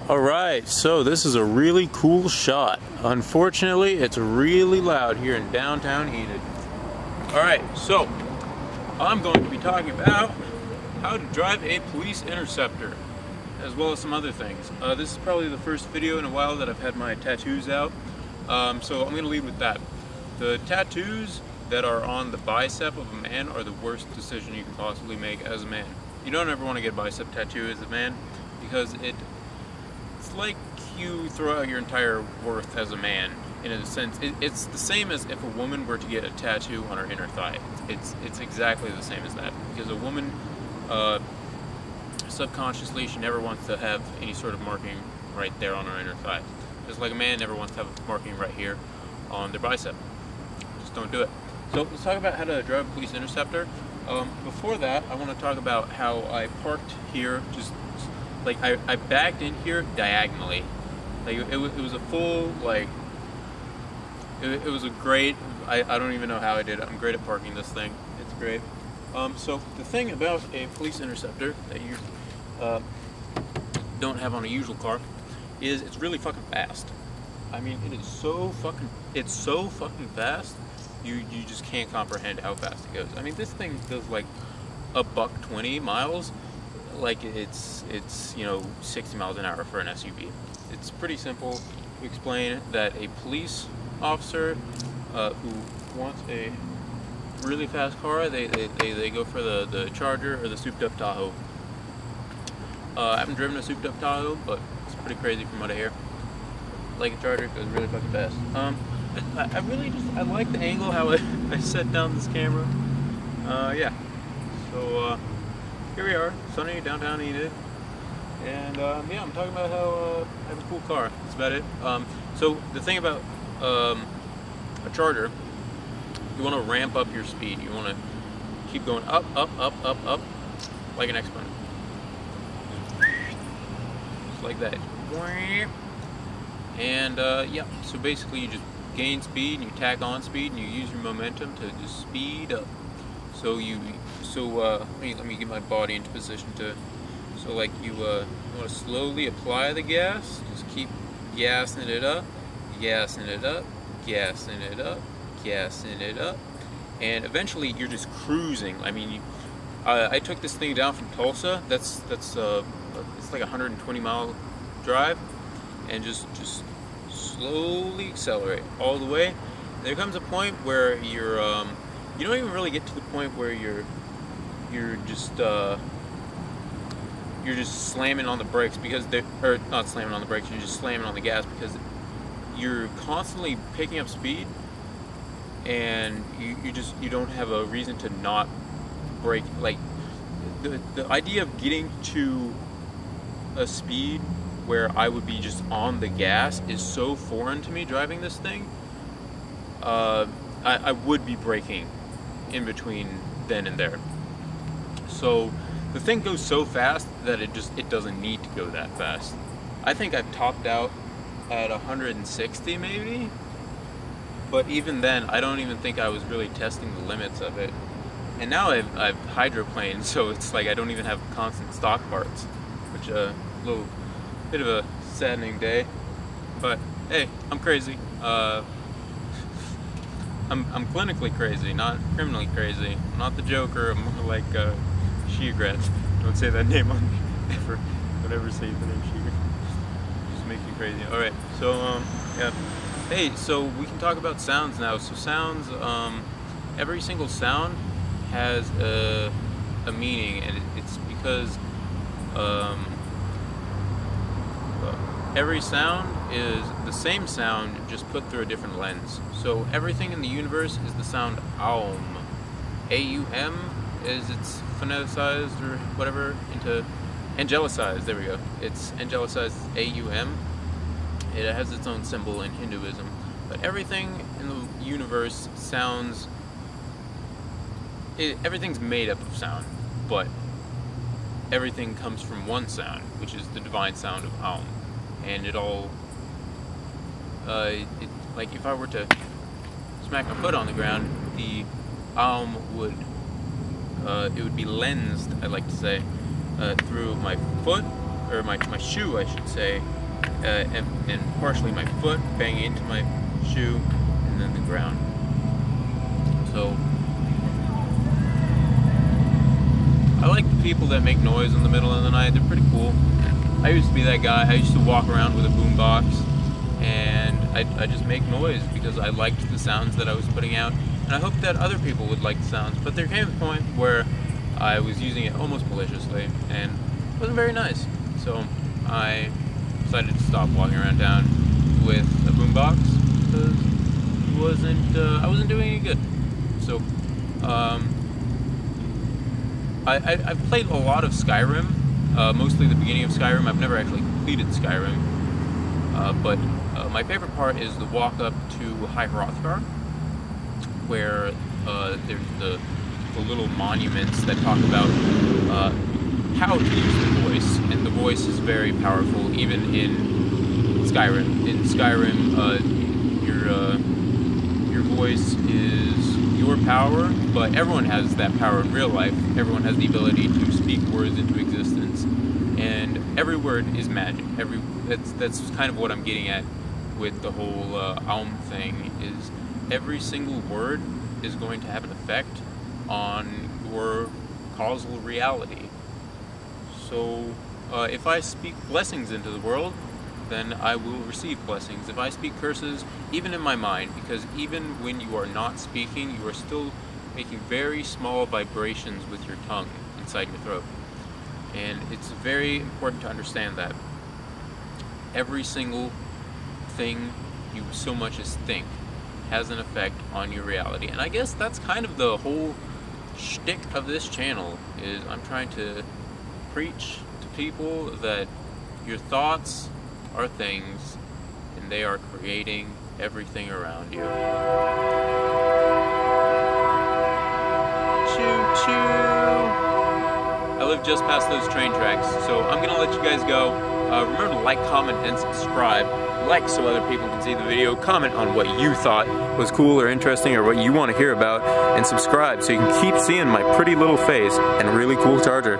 Alright, so this is a really cool shot. Unfortunately, it's really loud here in downtown Enid. Alright, so I'm going to be talking about how to drive a police interceptor, as well as some other things. This is probably the first video in a while that I've had my tattoos out, so I'm going to lead with that. The tattoos that are on the bicep of a man are the worst decision you can possibly make as a man. You don't ever want to get a bicep tattoo as a man, because it's like you throw out your entire worth as a man, in a sense. It's the same as if a woman were to get a tattoo on her inner thigh. It's exactly the same as that, because a woman subconsciously, she never wants to have any sort of marking right there on her inner thigh, just like a man never wants to have a marking right here on their bicep. Just don't do it. So let's talk about how to drive a police interceptor. Before that, I want to talk about how I parked here. Just like I backed in here diagonally. Like it was a full, like it was a great. I don't even know how I did it. I'm great at parking this thing. It's great. So the thing about a police interceptor that you don't have on a usual car is it's really fucking fast. I mean, it's so fucking fast. You just can't comprehend how fast it goes. I mean, this thing does like $120 miles, like it's 60 miles an hour for an SUV. It's pretty simple to explain that a police officer who wants a really fast car, they go for the Charger or the souped up Tahoe. I haven't driven a souped up Tahoe, but it's pretty crazy from what I hear. Like a Charger, it goes really fucking fast. I like the angle how I set down this camera. Yeah. So here we are, sunny downtown Enid, and yeah, I'm talking about how I have a cool car. That's about it. So the thing about a Charger, you want to ramp up your speed. You want to keep going up, up, up, up, up, like an exponent, just like that. And yeah, so basically you just gain speed and you tack on speed and you use your momentum to just speed up. So let me get my body into position to, so like you want to slowly apply the gas, just keep gassing it up, gassing it up, gassing it up, gassing it up, and eventually you're just cruising. I mean, I took this thing down from Tulsa. That's it's like a 120-mile drive, and just slowly accelerate all the way. There comes a point where you're you don't even really get to the point where you're just slamming on the brakes, because or not slamming on the brakes, you're just slamming on the gas, because you're constantly picking up speed, and you don't have a reason to not brake. Like the idea of getting to a speed where I would be just on the gas is so foreign to me driving this thing. I would be braking in between then and there. So the thing goes so fast that it doesn't need to go that fast. I think I've topped out at 160 maybe, but even then I don't even think I was really testing the limits of it. And now I've hydroplaned, so it's like I don't even have constant stock parts, which little bit of a saddening day, but hey, I'm crazy. I'm clinically crazy, not criminally crazy. I'm not the Joker. I'm more like Shigret. Don't say that name on me ever. Don't ever say the name Shigret. Just makes me crazy. All right, so yeah. Hey, so we can talk about sounds now. So sounds, every single sound has a meaning, and it's because every sound is the same sound, just put through a different lens. So everything in the universe is the sound Aum. A-U-M, is it's phoneticized or whatever into angelicized. There we go. It's angelicized A-U-M. It has its own symbol in Hinduism. But everything in the universe sounds... everything's made up of sound, but everything comes from one sound, which is the divine sound of Aum. And it all, like if I were to smack my foot on the ground, the Aum would, it would be lensed, I like to say, through my foot, or my shoe, I should say, and partially my foot banging into my shoe, and then the ground. So I like the people that make noise in the middle of the night. They're pretty cool. I used to be that guy. I used to walk around with a boombox, and I just make noise because I liked the sounds that I was putting out, and I hoped that other people would like the sounds. But there came a point where I was using it almost maliciously, and it wasn't very nice. So I decided to stop walking around town with a boombox because I wasn't doing any good. So I've played a lot of Skyrim. Mostly the beginning of Skyrim. I've never actually completed Skyrim, but my favorite part is the walk up to High Hrothgar, where there's the little monuments that talk about how to use the voice, and the voice is very powerful even in Skyrim. In Skyrim, your voice is your power, but everyone has that power in real life. Everyone has the ability to speak words into existence, and every word is magic. That's kind of what I'm getting at with the whole Aum thing, is every single word is going to have an effect on your causal reality. So if I speak blessings into the world, then I will receive blessings. If I speak curses, even in my mind, because even when you are not speaking, you are still making very small vibrations with your tongue inside your throat. And it's very important to understand that every single thing you so much as think has an effect on your reality. And I guess that's kind of the whole shtick of this channel, is I'm trying to preach to people that your thoughts are things, and they are creating everything around you. Choo-choo! I live just past those train tracks, so I'm gonna let you guys go. Remember to like, comment, and subscribe. Like so other people can see the video. Comment on what you thought was cool or interesting, or what you want to hear about, and subscribe so you can keep seeing my pretty little face and really cool charger.